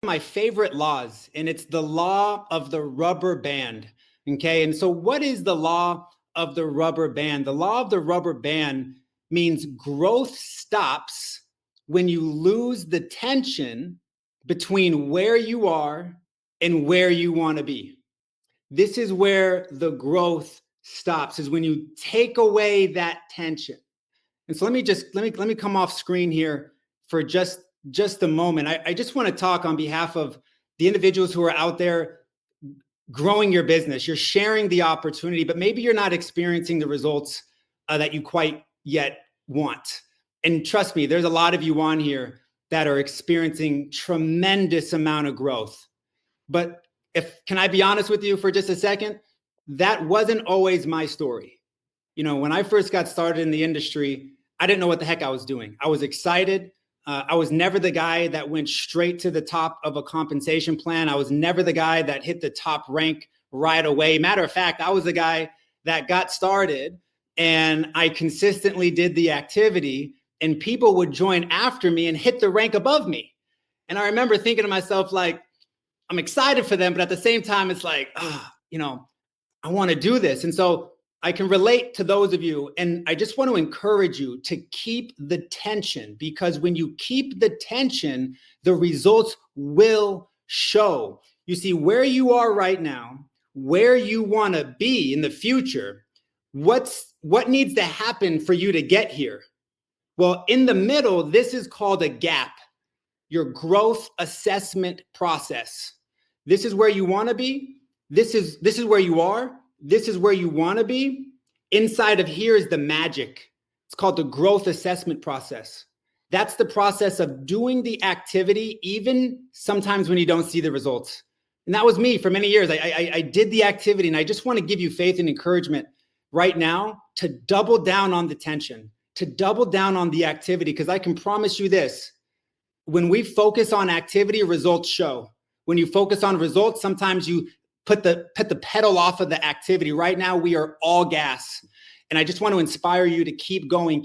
My favorite laws, and it's the law of the rubber band. Okay. And so, what is the law of the rubber band? The law of the rubber band means growth stops when you lose the tension between where you are and where you want to be. This is where the growth stops, is when you take away that tension. And so let me come off screen here for just a moment. I just want to talk on behalf of the individuals who are out there growing your business. You're sharing the opportunity, but maybe you're not experiencing the results that you quite yet want. And trust me, there's a lot of you on here that are experiencing tremendous amount of growth. But if can I be honest with you for just a second? That wasn't always my story. When I first got started in the industry, I didn't know what the heck I was doing. I was excited. I was never the guy that went straight to the top of a compensation plan. I was never the guy that hit the top rank right away. Matter of fact, I was the guy that got started and I consistently did the activity, and people would join after me and hit the rank above me. And I remember thinking to myself, like, I'm excited for them, but at the same time, it's like, I want to do this. And so I can relate to those of you. And I just want to encourage you to keep the tension, because when you keep the tension, the results will show. You see, where you are right now, where you want to be in the future, what needs to happen for you to get here? Well, in the middle, this is called a gap, your growth assessment process. This is where you want to be. This is where you are. This is where you want to be. Inside of here is the magic. It's called the growth assessment process. That's the process of doing the activity, even sometimes when you don't see the results. And that was me for many years. I did the activity, and I just want to give you faith and encouragement right now to double down on the tension, to double down on the activity, because I can promise you this. When we focus on activity, results show. When you focus on results, sometimes you put the pedal off of the activity. Right now, we are all gas. And I just want to inspire you to keep going,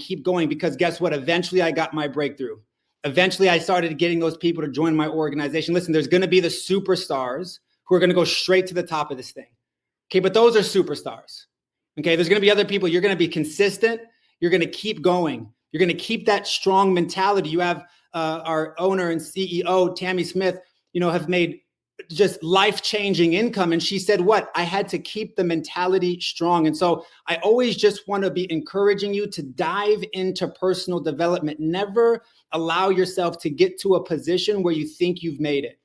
because guess what? Eventually, I got my breakthrough. Eventually, I started getting those people to join my organization. Listen, there's going to be the superstars who are going to go straight to the top of this thing. Okay, but those are superstars. Okay, there's going to be other people. You're going to be consistent. You're going to keep going. You're going to keep that strong mentality. You have our owner and CEO, Tammy Smith, have made just life-changing income. And she said, what? I had to keep the mentality strong. And so I always just want to be encouraging you to dive into personal development. Never allow yourself to get to a position where you think you've made it.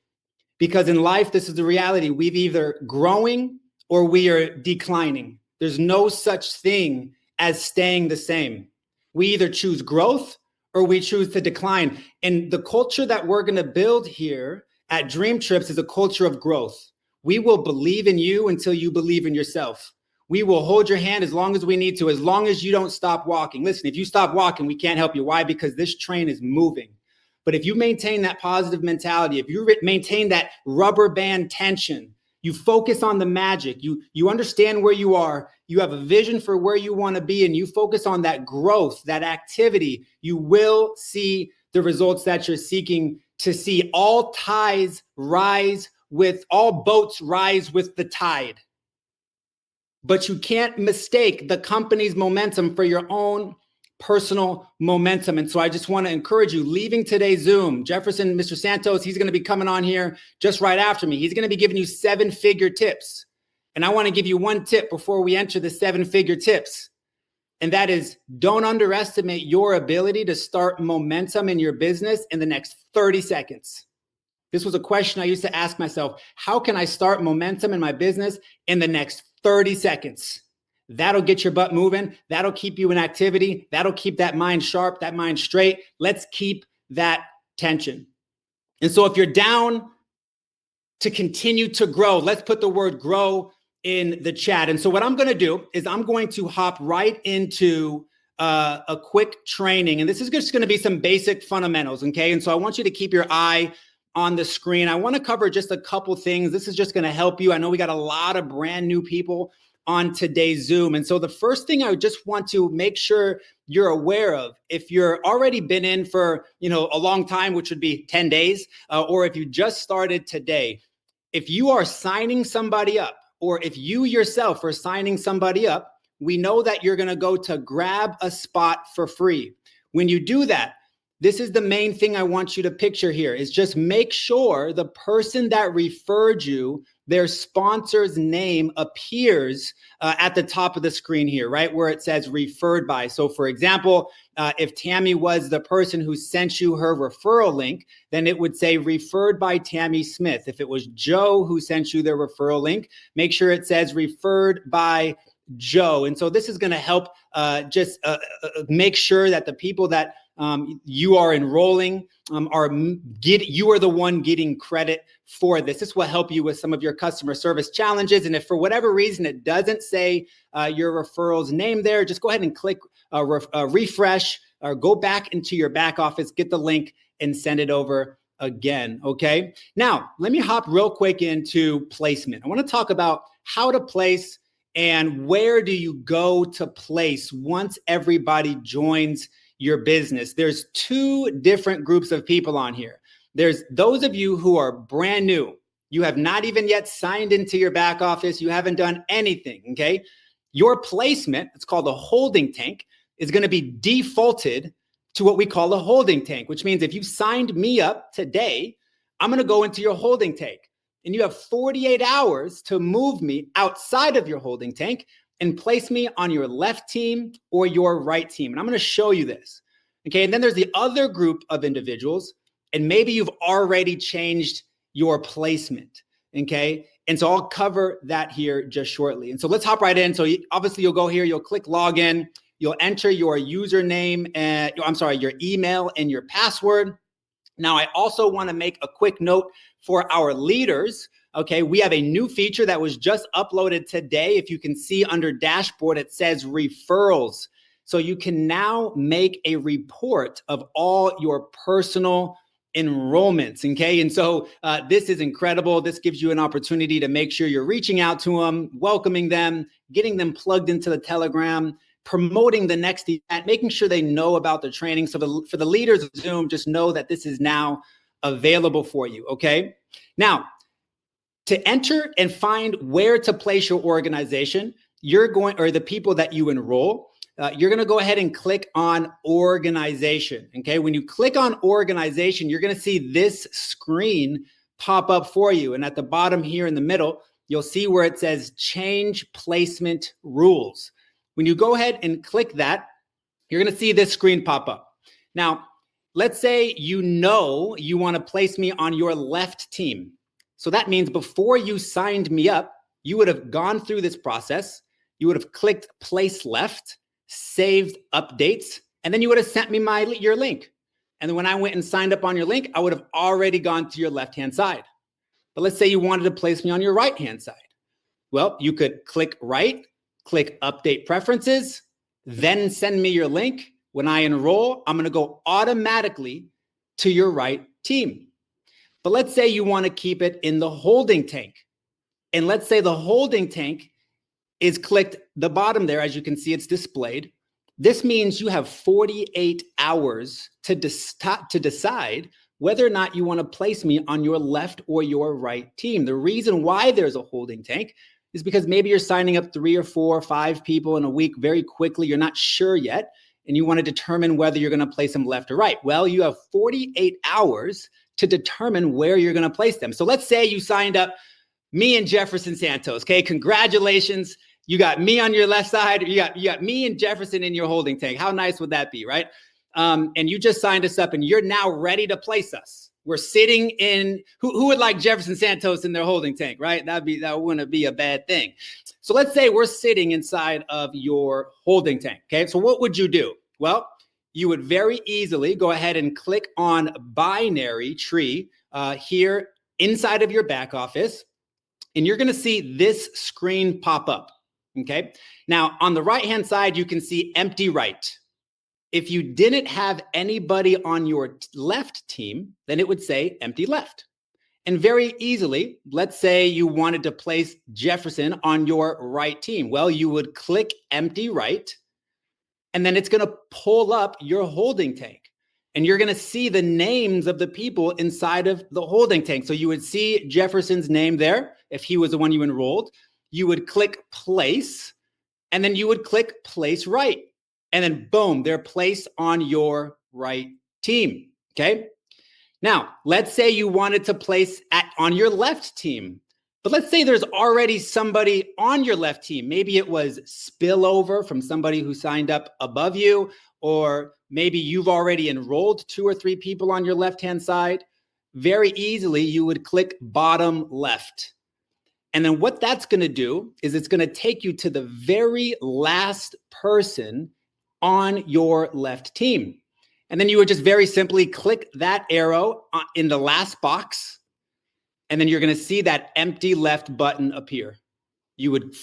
Because in life, this is the reality. We've either growing or we are declining. There's no such thing as staying the same. We either choose growth or we choose to decline. And the culture that we're going to build here at DreamTrips is a culture of growth. We will believe in you until you believe in yourself. We will hold your hand as long as we need to, as long as you don't stop walking. Listen, if you stop walking, we can't help you. Why? Because this train is moving. But if you maintain that positive mentality, if you maintain that rubber band tension, you focus on the magic, you understand where you are, you have a vision for where you want to be, and you focus on that growth, that activity, you will see the results that you're seeking to see. All boats rise with the tide. But you can't mistake the company's momentum for your own personal momentum. And so I just want to encourage you, leaving today's Zoom, Jefferson, Mr. Santos, he's going to be coming on here just right after me. He's going to be giving you 7-figure tips. And I want to give you one tip before we enter the 7-figure tips. And that is, don't underestimate your ability to start momentum in your business in the next 30 seconds. This was a question I used to ask myself. How can I start momentum in my business in the next 30 seconds? That'll get your butt moving. That'll keep you in activity. That'll keep that mind sharp, that mind straight. Let's keep that tension. And so if you're down to continue to grow, let's put the word grow in the chat. And so what I'm going to do is I'm going to hop right into a quick training. And this is just going to be some basic fundamentals. Okay. And so I want you to keep your eye on the screen. I want to cover just a couple things. This is just going to help you. I know we got a lot of brand new people on today's Zoom. And so the first thing I just want to make sure you're aware of, if you're already been in for a long time, which would be 10 days, or if you just started today, if you are signing somebody up, or if you yourself are signing somebody up, we know that you're going to go to grab a spot for free. When you do that, this is the main thing I want you to picture here, is just make sure the person that referred you, their sponsor's name appears at the top of the screen here, right where it says referred by. So for example, if Tammy was the person who sent you her referral link, then it would say referred by Tammy Smith. If it was Joe who sent you the referral link, make sure it says referred by Joe. And so this is going to help just make sure that the people that you are enrolling you are the one getting credit for this. This will help you with some of your customer service challenges. And if for whatever reason it doesn't say your referral's name there, just go ahead and click refresh, or go back into your back office, get the link, and send it over again. Okay. Now, let me hop real quick into placement. I want to talk about how to place and where do you go to place once everybody joins your business. There's two different groups of people on here. There's those of you who are brand new. You have not even yet signed into your back office. You haven't done anything, okay? Your placement, it's called a holding tank, is going to be defaulted to what we call a holding tank, which means if you signed me up today, I'm going to go into your holding tank. And you have 48 hours to move me outside of your holding tank and place me on your left team or your right team. And I'm going to show you this. Okay. And then there's the other group of individuals, and maybe you've already changed your placement. Okay. And so I'll cover that here just shortly. And so let's hop right in. So obviously you'll go here, you'll click login, you'll enter your username and your email and your password. Now, I also want to make a quick note for our leaders. Okay, we have a new feature that was just uploaded today. If you can see under dashboard, it says referrals. So you can now make a report of all your personal enrollments. Okay, and so this is incredible. This gives you an opportunity to make sure you're reaching out to them, welcoming them, getting them plugged into the Telegram, promoting the next event, making sure they know about the training. So for the leaders of Zoom, just know that this is now available for you, okay? Now, to enter and find where to place your organization, or the people that you enroll, you're going to go ahead and click on organization, okay? When you click on organization, you're going to see this screen pop up for you. And at the bottom here in the middle, you'll see where it says change placement rules. When you go ahead and click that, you're going to see this screen pop up. Now, let's say you want to place me on your left team. So that means before you signed me up, you would have gone through this process. You would have clicked place left, saved updates, and then you would have sent me your link. And then when I went and signed up on your link, I would have already gone to your left-hand side. But let's say you wanted to place me on your right-hand side. Well, you could click right, click update preferences, then send me your link. When I enroll, I'm going to go automatically to your right team. But let's say you want to keep it in the holding tank. And let's say the holding tank is clicked the bottom there. As you can see, it's displayed. This means you have 48 hours to decide whether or not you want to place me on your left or your right team. The reason why there's a holding tank is because maybe you're signing up 3 or 4 or 5 people in a week very quickly. You're not sure yet, and you want to determine whether you're going to place them left or right. Well, you have 48 hours to determine where you're going to place them. So let's say you signed up me and Jefferson Santos. Okay, congratulations. You got me on your left side. You got me and Jefferson in your holding tank. How nice would that be, right? And you just signed us up, and you're now ready to place us. We're sitting in, who would like Jefferson Santos in their holding tank, right? That wouldn't be a bad thing. So let's say we're sitting inside of your holding tank, okay? So what would you do? Well, you would very easily go ahead and click on binary tree here inside of your back office, and you're gonna see this screen pop up, okay? Now, on the right-hand side, you can see empty right. If you didn't have anybody on your left team, then it would say empty left. And very easily, let's say you wanted to place Jefferson on your right team. Well, you would click empty right, and then it's going to pull up your holding tank. And you're going to see the names of the people inside of the holding tank. So you would see Jefferson's name there if he was the one you enrolled. You would click place, and then you would click place right. And then boom, they're placed on your right team. Okay. Now, let's say you wanted to place on your left team, but let's say there's already somebody on your left team. Maybe it was spillover from somebody who signed up above you, or maybe you've already enrolled 2 or 3 people on your left-hand side. Very easily, you would click bottom left. And then what that's going to do is it's going to take you to the very last person on your left team. And then you would just very simply click that arrow in the last box, and then you're going to see that empty left button appear. You would,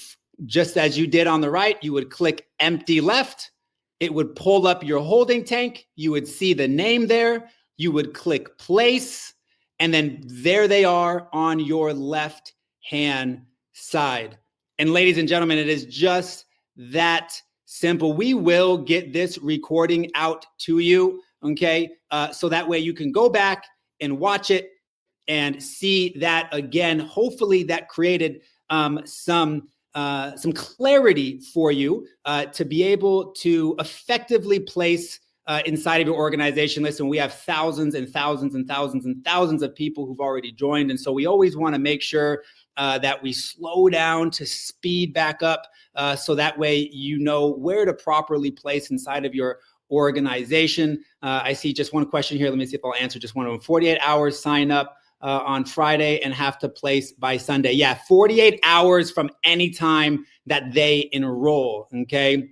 just as you did on the right, you would click empty left. It would pull up your holding tank. You would see the name there. You would click place, and then there they are on your left-hand side. And ladies and gentlemen, it is just that simple. We will get this recording out to you, okay? So that way you can go back and watch it and see that again. Hopefully that created some clarity for you to be able to effectively place inside of your organization. Listen, we have thousands and thousands and thousands and thousands of people who've already joined. And so we always want to make sure that we slow down to speed back up so that way you know where to properly place inside of your organization. I see just one question here. Let me see if I'll answer just one of them. 48 hours sign up on Friday and have to place by Sunday. Yeah, 48 hours from any time that they enroll, okay?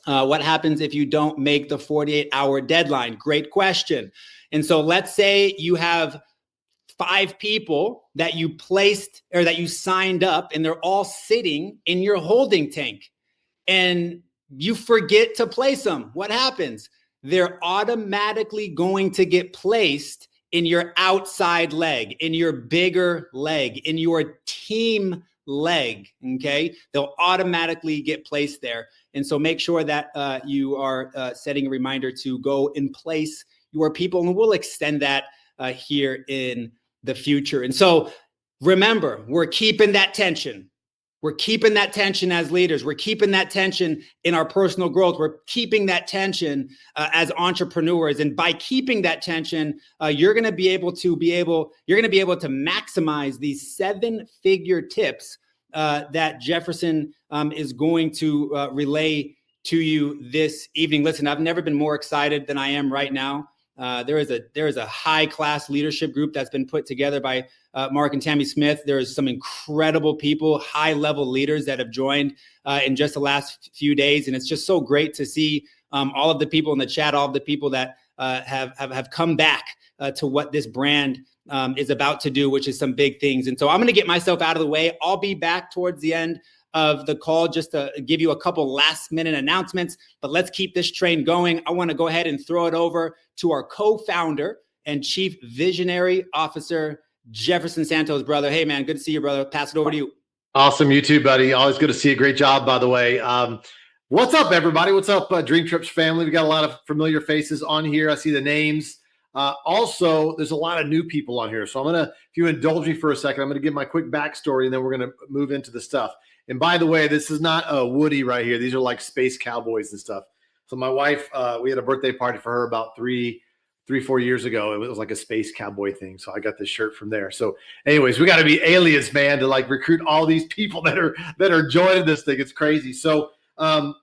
What happens if you don't make the 48-hour deadline? Great question. And so let's say you have 5 people that you placed or that you signed up, and they're all sitting in your holding tank, and you forget to place them. What happens? They're automatically going to get placed in your outside leg, in your bigger leg, in your team leg, okay? They'll automatically get placed there. And so make sure that you are setting a reminder to go and place your people, and we'll extend that here in the future. And so remember, we're keeping that tension. We're keeping that tension as leaders. We're keeping that tension in our personal growth. We're keeping that tension as entrepreneurs. And by keeping that tension, you're going to be able to maximize these 7-figure tips that Jefferson is going to relay to you this evening. Listen, I've never been more excited than I am right now. There is a high-class leadership group that's been put together by Mark and Tammy Smith. There's some incredible people, high-level leaders that have joined in just the last few days, and it's just so great to see all of the people in the chat, all of the people that have come back to what this brand is about to do, which is some big things. And so I'm going to get myself out of the way. I'll be back towards the end of the call just to give you a couple last-minute announcements, but let's keep this train going. I want to go ahead and throw it over to our co-founder and chief visionary officer, Jefferson Santos, brother. Hey, man, good to see you, brother. Pass it over to you. Awesome. You too, buddy. Always good to see you. Great job, by the way. What's up, everybody? What's up, DreamTrips family? We got a lot of familiar faces on here. I see the names. Also, there's a lot of new people on here. So I'm going to, if you indulge me for a second, I'm going to give my quick backstory, and then we're going to move into the stuff. And by the way, this is not a Woody right here. These are like space cowboys and stuff. So my wife, we had a birthday party for her about 4 years ago. It was like a space cowboy thing. So I got this shirt from there. So anyways, we got to be aliens, man, to like recruit all these people that are joining this thing. It's crazy. So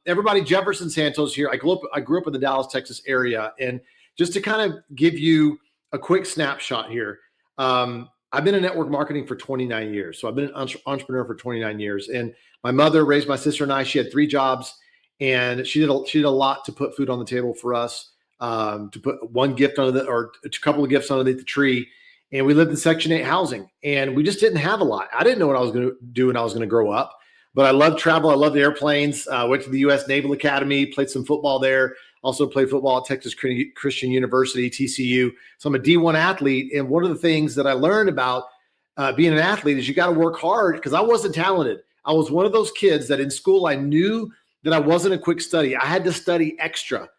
everybody, Jefferson Santos here. I grew up in the Dallas, Texas area. And just to kind of give you a quick snapshot here, I've been in network marketing for 29 years. So I've been an entrepreneur for 29 years. And my mother raised my sister and I. She had 3 jobs, and she did a lot to put food on the table for us, to put one gift or a couple of gifts underneath the tree. And we lived in Section 8 housing, and we just didn't have a lot. I didn't know what I was going to do when I was going to grow up, but I loved travel. I loved airplanes. Went to the U.S. Naval Academy, played some football there. Also played football at Texas Christian University, TCU. So I'm a D1 athlete. And one of the things that I learned about being an athlete is you got to work hard, because I wasn't talented. I was one of those kids that in school I knew that I wasn't a quick study. I had to study extra,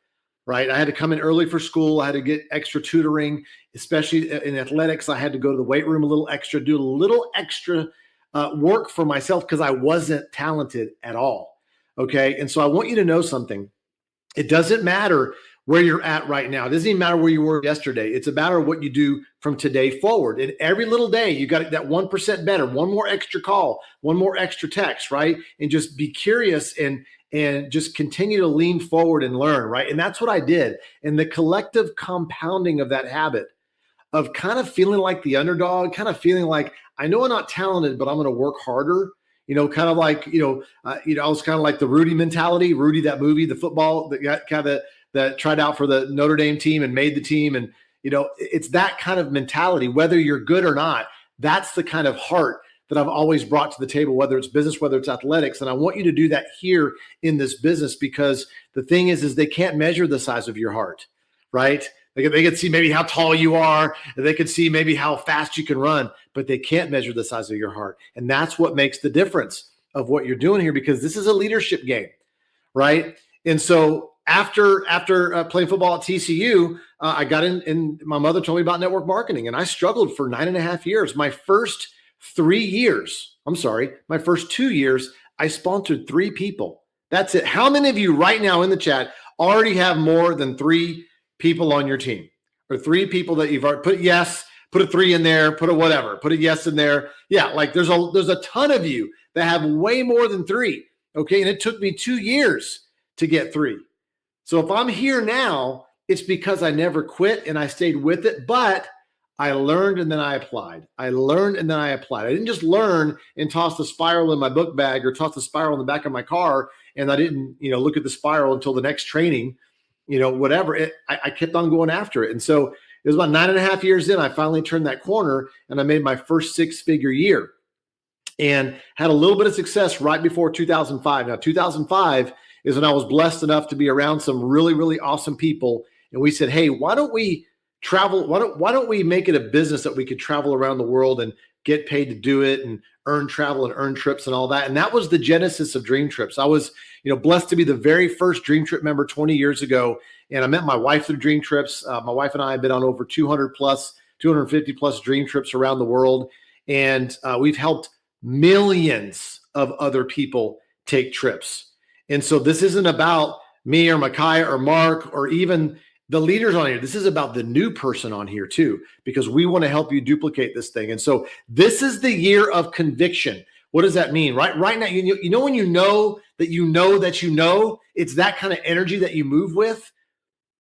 right? I had to come in early for school. I had to get extra tutoring, especially in athletics. I had to go to the weight room a little extra, do a little extra work for myself because I wasn't talented at all. Okay. And so I want you to know something. It doesn't matter where you're at right now. It doesn't even matter where you were yesterday. It's a matter of what you do from today forward. And every little day, you got that 1% better, one more extra call, one more extra text, right? And just be curious and just continue to lean forward and learn, right? And that's what I did. And the collective compounding of that habit of kind of feeling like the underdog, kind of feeling like I know I'm not talented, but I'm going to work harder. Kind of like I was kind of like the Rudy mentality. Rudy, that movie, the football that got kind of that tried out for the Notre Dame team and made the team, and it's that kind of mentality. Whether you're good or not, that's the kind of heart that I've always brought to the table, whether it's business, whether it's athletics. And I want you to do that here in this business, because the thing is they can't measure the size of your heart, right? They can see maybe how tall you are. They can see maybe how fast you can run, but they can't measure the size of your heart. And that's what makes the difference of what you're doing here, because this is a leadership game, right? And so after playing football at TCU, I got in, and my mother told me about network marketing, and I struggled for 9.5 years. My first 2 years, I sponsored 3 people. That's it. How many of you right now in the chat already have more than 3 people on your team, or 3 people that you've already put yes, put a 3 in there, put a whatever, put a yes in there? Yeah, like there's a ton of you that have way more than 3. Okay, and it took me 2 years to get 3. So if I'm here now, it's because I never quit and I stayed with it, but I learned and then I applied. I learned and then I applied. I didn't just learn and toss the spiral in my book bag or toss the spiral in the back of my car, and I didn't, look at the spiral until the next training, whatever. I kept on going after it. And so it was about 9.5 years in, I finally turned that corner and I made my first 6-figure year and had a little bit of success right before 2005. Now, 2005 is when I was blessed enough to be around some really, really awesome people. And we said, hey, why don't we travel? Why don't we make it a business that we could travel around the world and get paid to do it and earn travel and earn trips and all that? And that was the genesis of DreamTrips. I was, blessed to be the very first DreamTrip member 20 years ago. And I met my wife through DreamTrips. My wife and I have been on over 250 plus DreamTrips around the world. And we've helped millions of other people take trips. And so this isn't about me or Micaiah or Mark or even the leaders on here. This is about the new person on here too, because we want to help you duplicate this thing. And so this is the year of conviction. What does that mean? Right now, when you know that you know that you know, it's that kind of energy that you move with.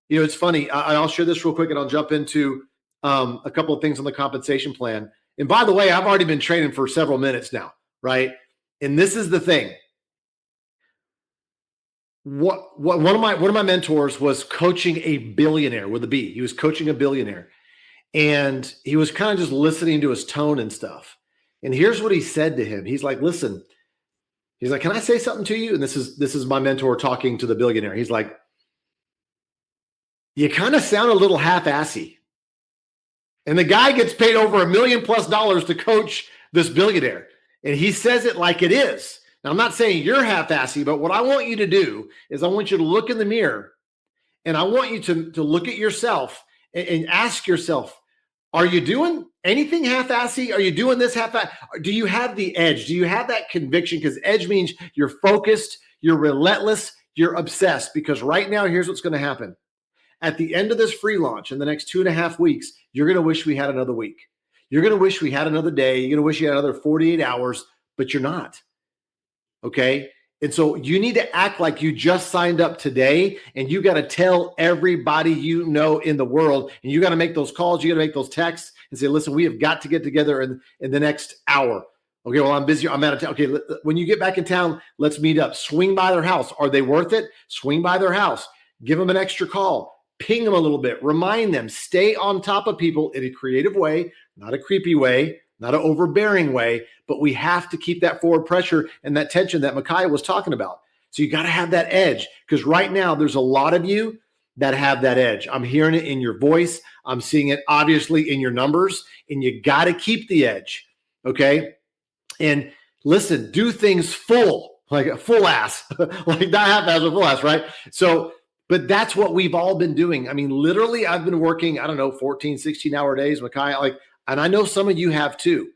It's funny. I'll share this real quick and I'll jump into a couple of things on the compensation plan. And by the way, I've already been training for several minutes now, right? And this is the thing. What one of my mentors was coaching a billionaire with a B. He was coaching a billionaire, and he was kind of just listening to his tone and stuff. And here's what he said to him. He's like, "Listen," he's like, "Can I say something to you?" And this is my mentor talking to the billionaire. He's like, "You kind of sound a little half-assy." And the guy gets paid over $1 million+ to coach this billionaire, and he says it like it is. Now, I'm not saying you're half-assy, but what I want you to do is I want you to look in the mirror, and I want you to look at yourself and ask yourself, are you doing anything half-assy? Are you doing this half-assy? Do you have the edge? Do you have that conviction? Because edge means you're focused, you're relentless, you're obsessed. Because right now, here's what's going to happen. At the end of this free launch in the next 2.5 weeks, you're going to wish we had another week. You're going to wish we had another day. You're going to wish you had another 48 hours, but you're not. Okay. And so you need to act like you just signed up today, and you got to tell everybody you know in the world, and you got to make those calls. You got to make those texts and say, listen, we have got to get together in the next hour. Okay. Well, I'm busy. I'm out of town. Okay. When you get back in town, let's meet up. Swing by their house. Are they worth it? Swing by their house. Give them an extra call. Ping them a little bit. Remind them. Stay on top of people in a creative way, not a creepy way, not an overbearing way, but we have to keep that forward pressure and that tension that Micaiah was talking about. So you got to have that edge, because right now there's a lot of you that have that edge. I'm hearing it in your voice. I'm seeing it obviously in your numbers, and you got to keep the edge. Okay. And listen, do things full, like a full ass, like not half ass, but full ass, right? So, but that's what we've all been doing. I mean, literally, I've been working, I don't know, 14, 16-hour days, Makai, like, and I know some of you have too.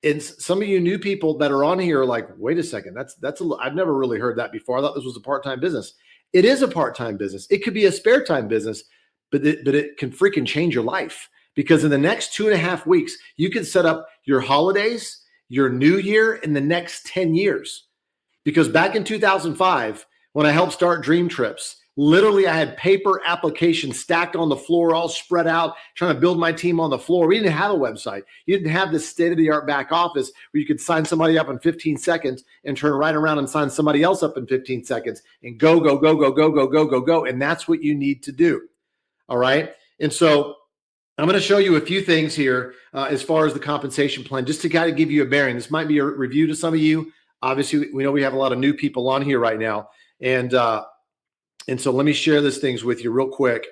And some of you new people that are on here are like, wait a second, I've never really heard that before. I thought this was a part-time business. It is a part-time business. It could be a spare time business, but it can freaking change your life, because in the next 2.5 weeks, you can set up your holidays, your new year in the next 10 years. Because back in 2005, when I helped start DreamTrips, literally I had paper applications stacked on the floor, all spread out, trying to build my team on the floor. We didn't have a website. You didn't have this state-of-the-art back office where you could sign somebody up in 15 seconds and turn right around and sign somebody else up in 15 seconds and go, go, go, go, go, go, go, go, go. And that's what you need to do. All right. And so I'm going to show you a few things here as far as the compensation plan, just to kind of give you a bearing. This might be a review to some of you. Obviously, we know we have a lot of new people on here right now. And so let me share these things with you real quick.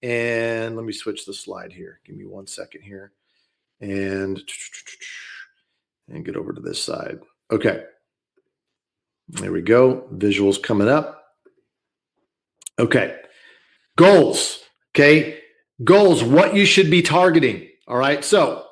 And let me switch the slide here. Give me 1 second here. And get over to this side. Okay. There we go. Visuals coming up. Okay. Goals. Okay. Goals, what you should be targeting. All right. So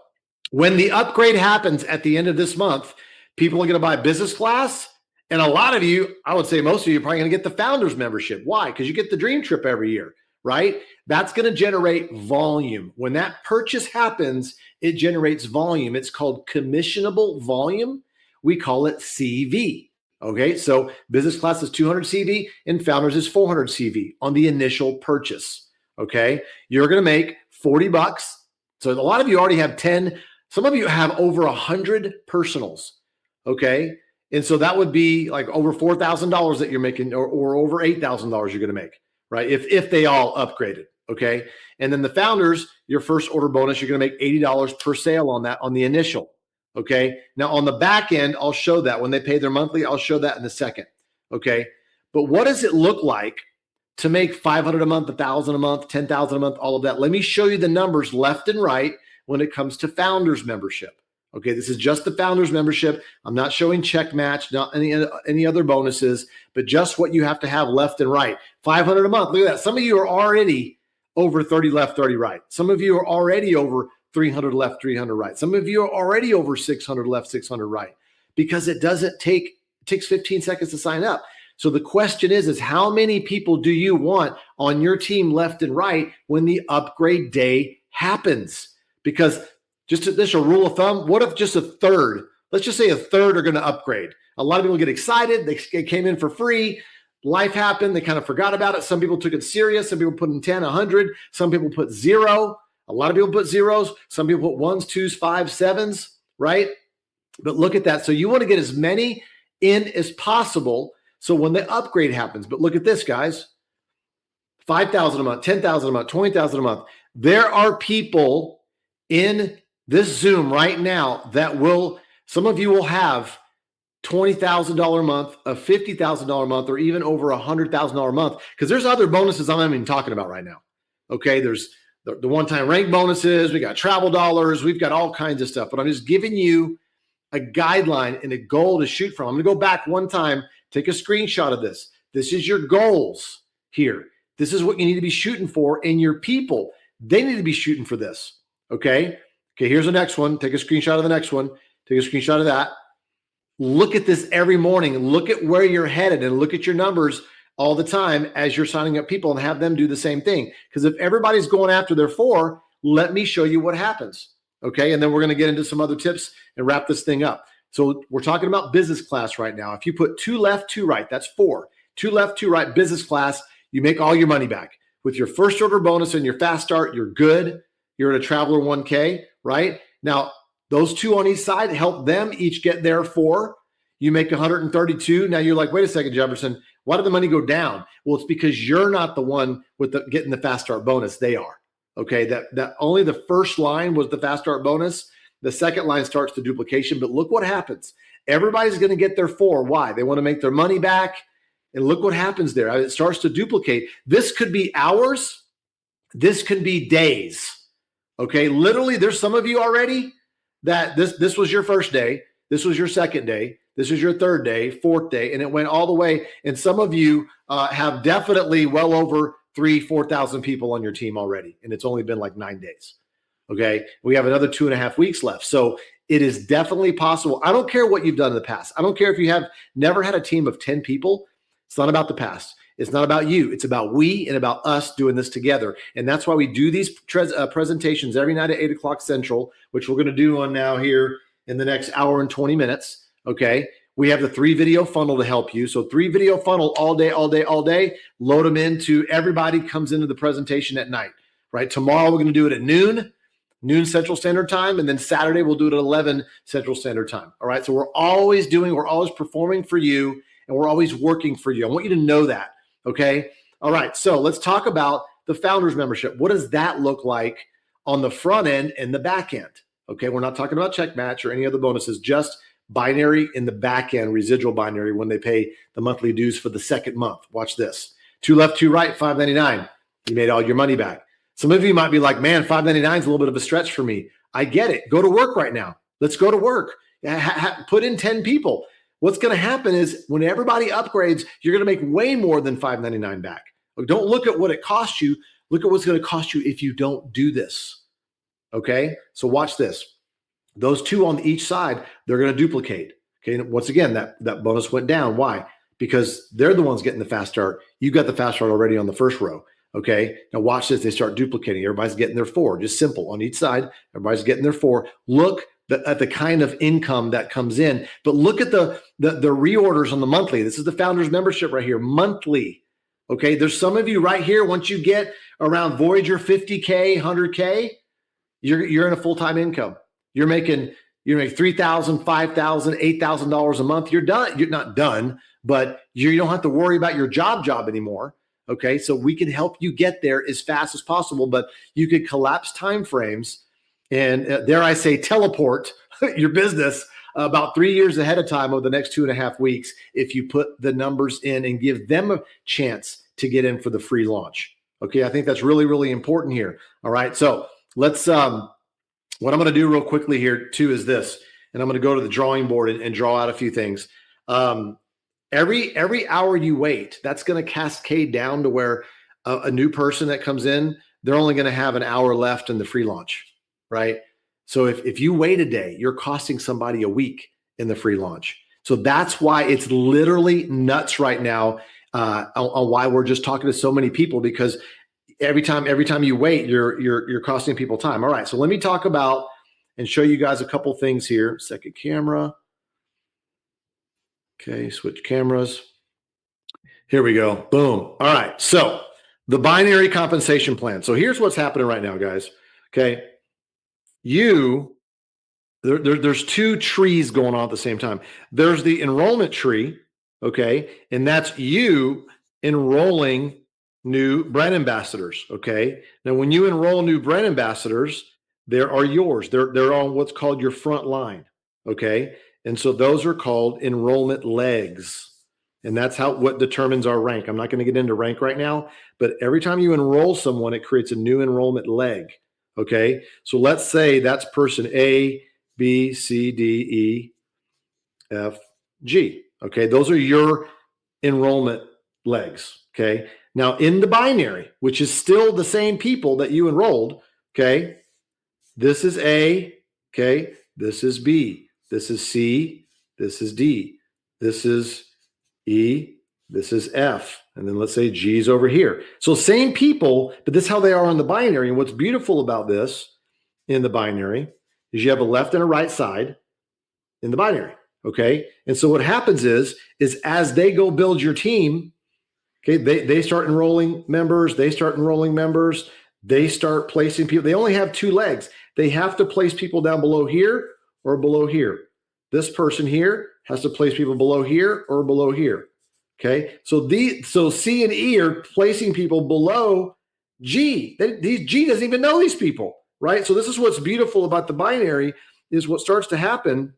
when the upgrade happens at the end of this month, people are going to buy business class. And a lot of you, I would say most of you, are probably going to get the founders membership. Why? Because you get the dream trip every year, right? That's going to generate volume. When that purchase happens, it generates volume. It's called commissionable volume. We call it CV. Okay. So business class is 200 CV and founders is 400 CV on the initial purchase. Okay. You're going to make $40. So a lot of you already have 10. Some of you have over 100 personals. Okay. And so that would be like over $4,000 that you're making, or over $8,000 you're going to make, right? If they all upgraded. Okay. And then the founders, your first order bonus, you're going to make $80 per sale on that, on the initial. Okay. Now on the back end, I'll show that when they pay their monthly, I'll show that in a second. Okay. But what does it look like to make 500 a month, 1,000 a month, 10,000 a month, all of that? Let me show you the numbers left and right when it comes to founders membership. Okay, this is just the founders membership. I'm not showing check match, not any other bonuses, but just what you have to have left and right. 500 a month. Look at that. Some of you are already over 30 left, 30 right. Some of you are already over 300 left, 300 right. Some of you are already over 600 left, 600 right, because it takes 15 seconds to sign up. So the question is how many people do you want on your team left and right when the upgrade day happens? Because just a rule of thumb, what if just a third, let's just say a third are going to upgrade? A lot of people get excited. They came in for free. Life happened. They kind of forgot about it. Some people took it serious. Some people put in 10, 100. Some people put 0. A lot of people put zeros. Some people put 1s, 2s, 5s, 7s, right? But look at that. So you want to get as many in as possible. So when the upgrade happens, but look at this, guys, 5,000 a month, 10,000 a month, 20,000 a month. There are people in this Zoom right now that some of you will have $20,000 a month, a $50,000 a month, or even over $100,000 a month. Because there's other bonuses I'm not even talking about right now. Okay, there's the one-time rank bonuses. We got travel dollars. We've got all kinds of stuff. But I'm just giving you a guideline and a goal to shoot from. I'm going to go back one time, take a screenshot of this. This is your goals here. This is what you need to be shooting for, and your people, they need to be shooting for this. Okay, here's the next one. Take a screenshot of the next one. Take a screenshot of that. Look at this every morning. Look at where you're headed and look at your numbers all the time as you're signing up people, and have them do the same thing. Because if everybody's going after their 4, let me show you what happens. Okay, and then we're going to get into some other tips and wrap this thing up. So we're talking about business class right now. If you put 2 left, 2 right, that's 4. 2 left, 2 right, business class, you make all your money back. With your first order bonus and your fast start, you're good. You're at a Traveler 1K, right? Now, those 2 on each side help them each get their 4. You make 132. Now you're like, wait a second, Jefferson, why did the money go down? Well, it's because you're not the one with getting the fast start bonus. They are. Okay, that only the first line was the fast start bonus. The second line starts the duplication. But look what happens. Everybody's going to get their 4. Why? They want to make their money back. And look what happens there. It starts to duplicate. This could be hours. This could be days. Okay, literally, there's some of you already that this was your first day, this was your second day, this was your third day, fourth day, and it went all the way. And some of you have definitely well over 4,000 people on your team already, and it's only been like 9 days. Okay, we have another 2.5 weeks left, so it is definitely possible. I don't care what you've done in the past. I don't care if you have never had a team of 10 people. It's not about the past. It's not about you. It's about we and about us doing this together. And that's why we do these presentations every night at 8 o'clock Central, which we're going to do on now here in the next hour and 20 minutes. Okay. We have the 3 video funnel to help you. So 3 video funnel all day, all day, all day. Load them into everybody comes into the presentation at night, right? Tomorrow we're going to do it at noon Central Standard Time. And then Saturday we'll do it at 11 Central Standard Time. All right. So we're always performing for you, and we're always working for you. I want you to know that. Okay. All right. So let's talk about the founders membership. What does that look like on the front end and the back end? Okay. We're not talking about check match or any other bonuses, just binary in the back end, residual binary when they pay the monthly dues for the second month. Watch this. 2 left, 2 right, $5.99. You made all your money back. Some of you might be like, man, $5.99 is a little bit of a stretch for me. I get it. Go to work right now. Let's go to work. Put in 10 people. What's going to happen is when everybody upgrades, you're going to make way more than $5.99 back. Don't look at what it costs you. Look at what's going to cost you if you don't do this. Okay. So watch this. Those 2 on each side, they're going to duplicate. Okay. And once again, that bonus went down. Why? Because they're the ones getting the fast start. You got the fast start already on the first row. Okay. Now watch this. They start duplicating. Everybody's getting their 4, just simple on each side. Everybody's getting their 4. Look at the kind of income that comes in, but look at the reorders on the monthly. This is the founders membership right here, monthly. Okay. There's some of you right here. Once you get around Voyager 50K, 100K, you're in a full-time income. You're making $3,000, $5,000, $8,000 a month. You're done. You're not done, but you don't have to worry about your job anymore. Okay. So we can help you get there as fast as possible, but you could collapse timeframes and dare I say, teleport your business about 3 years ahead of time over the next 2.5 weeks if you put the numbers in and give them a chance to get in for the free launch. Okay, I think that's really, really important here. All right, so let's, what I'm going to do real quickly here too is this, and I'm going to go to the drawing board and draw out a few things. Every hour you wait, that's going to cascade down to where a new person that comes in, they're only going to have an hour left in the free launch. Right? So if you wait a day, you're costing somebody a week in the free launch. So that's why it's literally nuts right now on why we're just talking to so many people, because every time you wait, you're costing people time. All right. So let me talk about and show you guys a couple things here. Second camera. Okay. Switch cameras. Here we go. Boom. All right. So the binary compensation plan. So here's what's happening right now, guys. Okay. There's 2 trees going on at the same time. There's the enrollment tree, okay, and that's you enrolling new brand ambassadors, okay. Now, when you enroll new brand ambassadors, there are yours. They're on what's called your front line, okay, and so those are called enrollment legs, and that's what determines our rank. I'm not going to get into rank right now, but every time you enroll someone, it creates a new enrollment leg. Okay, so let's say that's person A, B, C, D, E, F, G. Okay, those are your enrollment legs. Okay, now in the binary, which is still the same people that you enrolled, okay, this is A, okay, this is B, this is C, this is D, this is E, this is F, and then let's say G is over here. So same people, but this is how they are on the binary. And what's beautiful about this in the binary is you have a left and a right side in the binary. Okay. And so what happens is as they go build your team, okay, they start enrolling members, they start placing people. They only have 2 legs. They have to place people down below here or below here. This person here has to place people below here or below here. Okay. So C and E are placing people below G. G doesn't even know these people, right? So this is what's beautiful about the binary is what starts to happen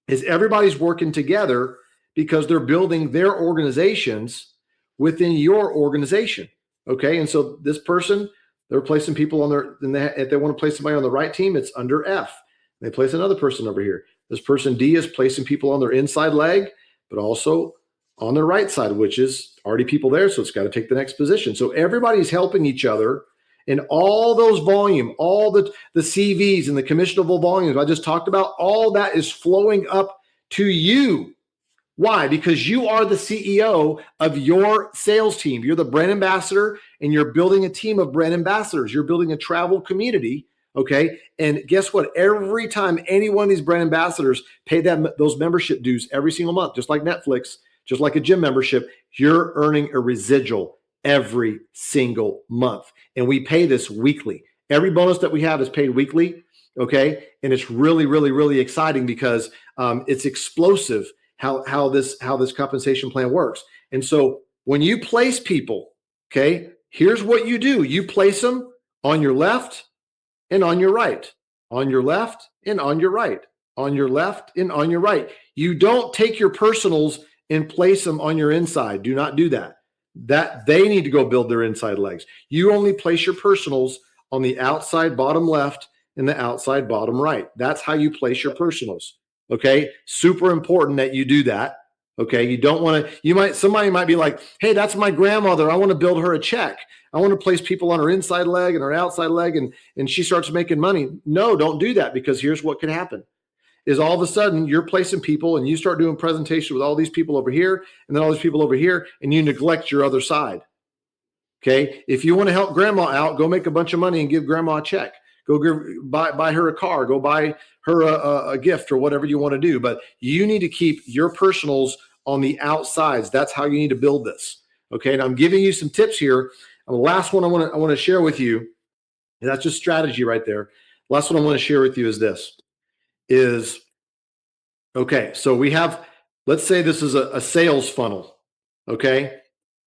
is everybody's working together because they're building their organizations within your organization. Okay. And so this person, they're placing people on if they want to place somebody on the right team, it's under F. They place another person over here. This person D is placing people on their inside leg, but also on their right side, which is already people there. So it's got to take the next position. So everybody's helping each other. And all those volume, all the CVs and the commissionable volumes I just talked about, all that is flowing up to you. Why? Because you are the CEO of your sales team. You're the brand ambassador, and you're building a team of brand ambassadors. You're building a travel community. Okay. And guess what? Every time any one of these brand ambassadors pay those membership dues every single month, just like Netflix, just like a gym membership, you're earning a residual every single month. And we pay this weekly. Every bonus that we have is paid weekly. Okay. And it's really, really, really exciting because it's explosive how this compensation plan works. And so when you place people, okay, here's what you do. You place them on your left and on your right, on your left and on your right, on your left and on your right. You don't take your personals and place them on your inside. Do not do that. That they need to go build their inside legs. You only place your personals on the outside bottom left and the outside bottom right. That's how you place your personals. Okay. Super important that you do that. Okay. You don't want to, somebody might be like, hey, that's my grandmother. I want to build her a check. I want to place people on her inside leg and her outside leg and she starts making money. No, don't do that, because here's what could happen is all of a sudden you're placing people and you start doing presentations with all these people over here and then all these people over here, and you neglect your other side. Okay. If you want to help grandma out, go make a bunch of money and give grandma a check. Go buy her a car, go buy her a gift or whatever you want to do. But you need to keep your personals on the outsides. That's how you need to build this. Okay. And I'm giving you some tips here. And the last one I want to share with you, and that's just strategy right there. Last one I want to share with you is this is, okay, so we have, let's say this is a sales funnel. Okay.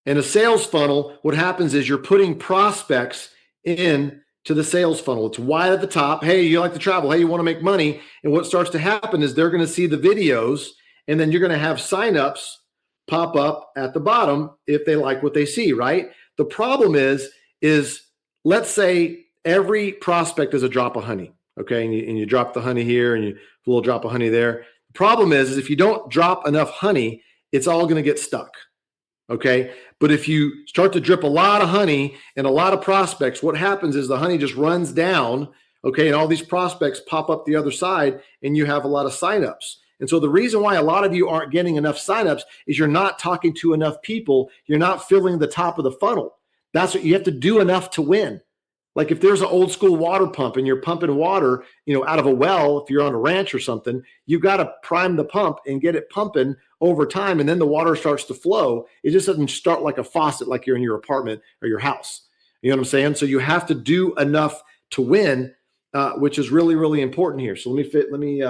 In a sales funnel, what happens is you're putting prospects in to the sales funnel. It's wide at the top. Hey, you like to travel. Hey, you want to make money. And what starts to happen is they're going to see the videos, and then you're going to have signups pop up at the bottom if they like what they see, right? The problem is let's say every prospect is a drop of honey. Okay. And you drop the honey here and you a little drop of honey there. The problem is if you don't drop enough honey, it's all going to get stuck. Okay. But if you start to drip a lot of honey and a lot of prospects, what happens is the honey just runs down. Okay. And all these prospects pop up the other side and you have a lot of signups. And so the reason why a lot of you aren't getting enough signups is you're not talking to enough people. You're not filling the top of the funnel. That's what you have to do, enough to win. Like if there's an old school water pump and you're pumping water, out of a well, if you're on a ranch or something, you've got to prime the pump and get it pumping over time. And then the water starts to flow. It just doesn't start like a faucet, like you're in your apartment or your house. You know what I'm saying? So you have to do enough to win, which is really, really important here. So let me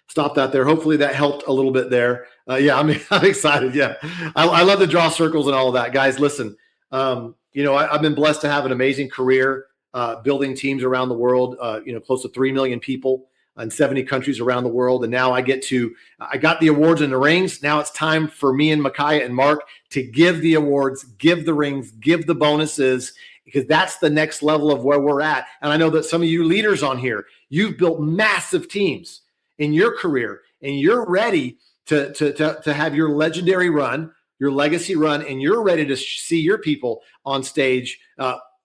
stop that there. Hopefully that helped a little bit there. I'm excited. Yeah. I love to draw circles and all of that. Guys, listen, I've been blessed to have an amazing career building teams around the world, close to 3 million people in 70 countries around the world. And now I got the awards and the rings. Now it's time for me and Micaiah and Mark to give the awards, give the rings, give the bonuses, because that's the next level of where we're at. And I know that some of you leaders on here, you've built massive teams in your career, and you're ready to have your legendary run, your legacy run, and you're ready to see your people on stage,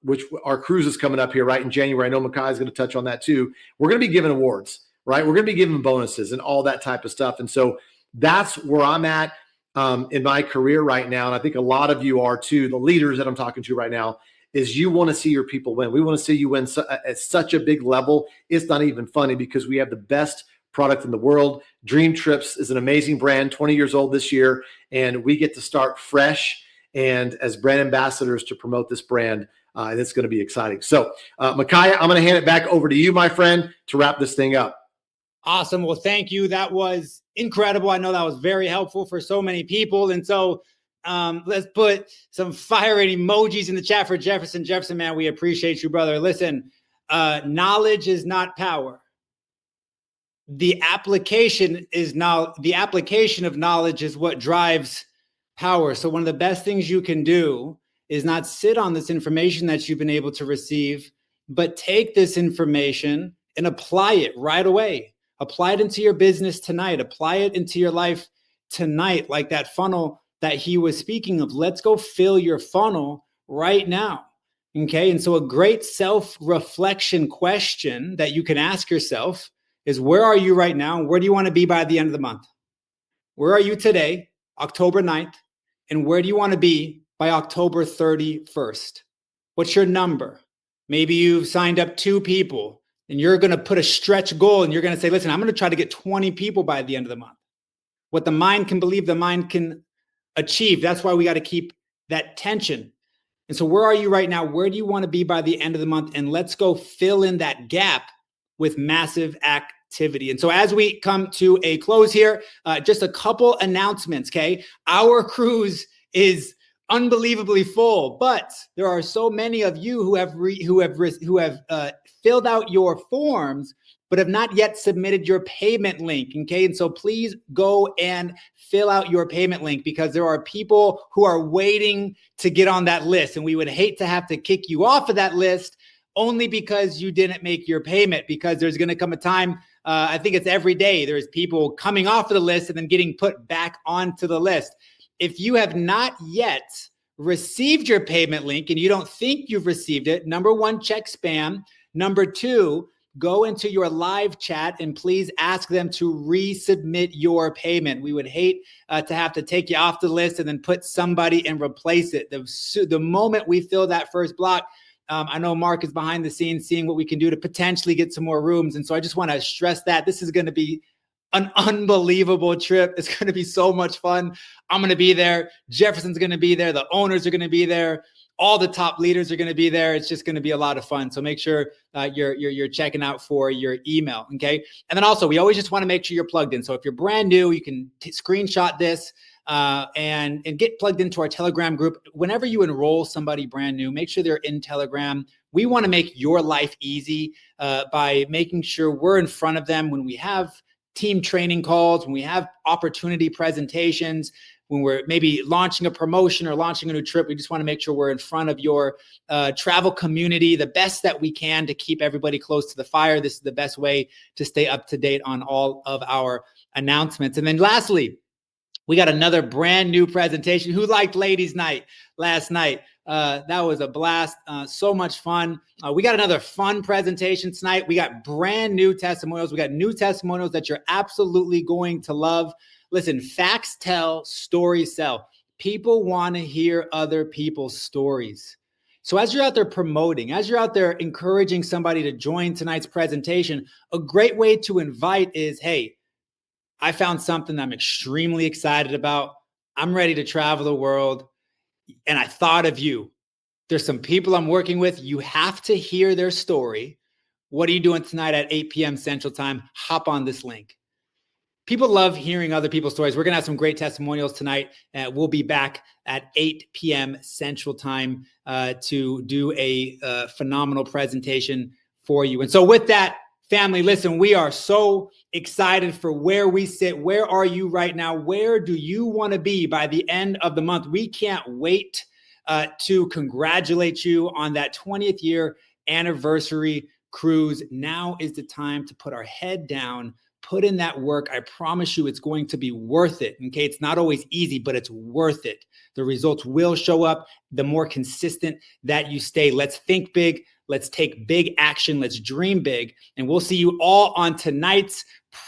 which our cruise is coming up here right in January. I know Makai is going to touch on that too. We're going to be giving awards, right? We're going to be giving bonuses and all that type of stuff. And so that's where I'm at in my career right now. And I think a lot of you are too. The leaders that I'm talking to right now is you want to see your people win. We want to see you win at such a big level. It's not even funny, because we have the best product in the world. DreamTrips is an amazing brand, 20 years old this year, and we get to start fresh and as brand ambassadors to promote this brand, and it's going to be exciting. So, Micaiah, I'm going to hand it back over to you, my friend, to wrap this thing up. Awesome. Well, thank you. That was incredible. I know that was very helpful for so many people. And so let's put some fire and emojis in the chat for Jefferson. Jefferson, man, we appreciate you, brother. Listen, knowledge is not power. The application of knowledge is what drives power. So one of the best things you can do is not sit on this information that you've been able to receive, but take this information and apply it right away. Apply it into your business tonight. Apply it into your life tonight, like that funnel that he was speaking of. Let's go fill your funnel right now. Okay. And so a great self-reflection question that you can ask yourself is, where are you right now? Where do you want to be by the end of the month? Where are you today, October 9th? And where do you want to be by October 31st? What's your number? Maybe you've signed up 2 people and you're going to put a stretch goal and you're going to say, listen, I'm going to try to get 20 people by the end of the month. What the mind can believe, the mind can achieve. That's why we got to keep that tension. And so where are you right now? Where do you want to be by the end of the month? And let's go fill in that gap with massive activity. And so as we come to a close here, just a couple announcements, okay? Our cruise is unbelievably full, but there are so many of you who have filled out your forms but have not yet submitted your payment link, okay? And so please go and fill out your payment link, because there are people who are waiting to get on that list, and we would hate to have to kick you off of that list only because you didn't make your payment, because there's going to come a time, I think it's every day, there's people coming off of the list and then getting put back onto the list. If you have not yet received your payment link and you don't think you've received it, number 1, check spam. Number 2, go into your live chat and please ask them to resubmit your payment. We would hate to have to take you off the list and then put somebody and replace it. The moment we fill that first block, I know Mark is behind the scenes seeing what we can do to potentially get some more rooms. And so I just want to stress that this is going to be an unbelievable trip. It's going to be so much fun. I'm going to be there. Jefferson's going to be there. The owners are going to be there. All the top leaders are going to be there. It's just going to be a lot of fun. So make sure you're checking out for your email. Okay. And then also, we always just want to make sure you're plugged in. So if you're brand new, you can screenshot this and get plugged into our Telegram group. Whenever you enroll somebody brand new, make sure they're in Telegram. We want to make your life easy by making sure we're in front of them when we have team training calls, when we have opportunity presentations, when we're maybe launching a promotion or launching a new trip. We just want to make sure we're in front of your travel community the best that we can to keep everybody close to the fire. This is the best way to stay up to date on all of our announcements. And then lastly, we got another brand new presentation. Who liked Ladies Night last night? That was a blast. So much fun. We got another fun presentation tonight. We got brand new testimonials. We got new testimonials that you're absolutely going to love. Listen, facts tell, stories sell. People want to hear other people's stories. So as you're out there promoting, as you're out there encouraging somebody to join tonight's presentation, a great way to invite is, hey, I found something I'm extremely excited about. I'm ready to travel the world, and I thought of you. There's some people I'm working with. You have to hear their story. What are you doing tonight at 8 p.m. Central Time? Hop on this link. People love hearing other people's stories. We're going to have some great testimonials tonight. We'll be back at 8 p.m. Central Time to do a phenomenal presentation for you. And so with that, family, listen, we are so excited for where we sit. Where are you right now? Where do you want to be by the end of the month? We can't wait to congratulate you on that 20th year anniversary cruise. Now is the time to put our head down, put in that work. I promise you it's going to be worth it. Okay. It's not always easy, but it's worth it. The results will show up the more consistent that you stay. Let's think big. Let's take big action. Let's dream big. And we'll see you all on tonight's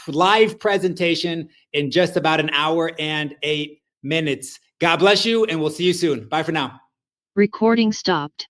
live presentation in just about an hour and 8 minutes. God bless you, and we'll see you soon. Bye for now. Recording stopped.